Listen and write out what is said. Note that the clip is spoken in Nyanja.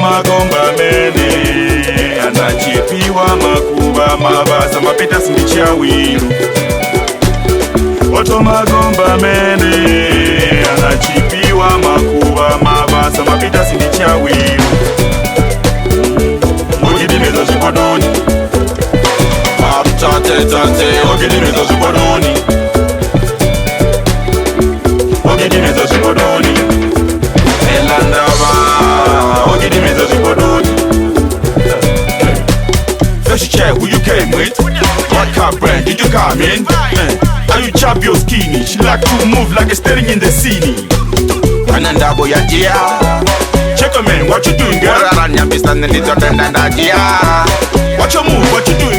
magomba mene anachipiwa makuba mabasa mapita sindichawiru Oto magomba mene anachipiwa makuba mabasa mapita sindichawiru Ogidimeza zipodoni Tate ogidimeza zipodoni Ogidimeza zipodoni Elandava ogidimeza zipodoni First check who you came with. What car brand did you come in? Are you chubby or skinny? She like to move like a steering in the scene. Anandabo ya dia. Check a man, what you doing, girl? What you move, what you doing?